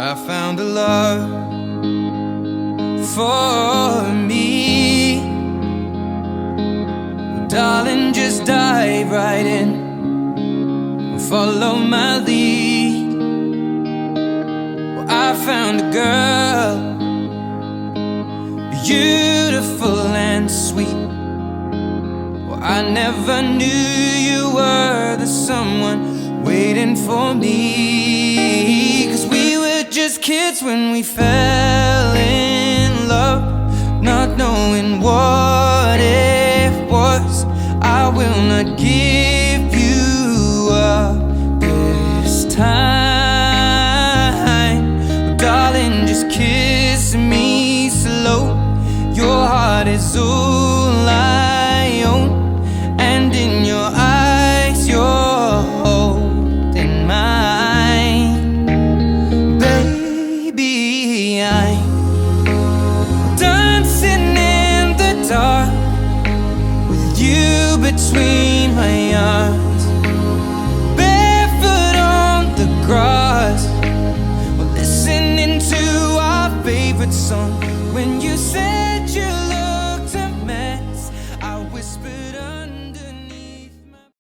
I found a love for me. Well, darling, just dive right in, follow my lead. Well, I found a girl, beautiful and sweet. Well, I never knew you were the someone waiting for me. 'Cause we were just kids when we fell in love, not knowing what it was. I will not give you up this time. Darling, just kiss me slow. Your heart is all I own, and in your eyes you're holding mine. Baby, I'm dancing in the dark with you between my arms, barefoot on the grass. We're listening to our favorite song. When you said you looked a mess, I whispered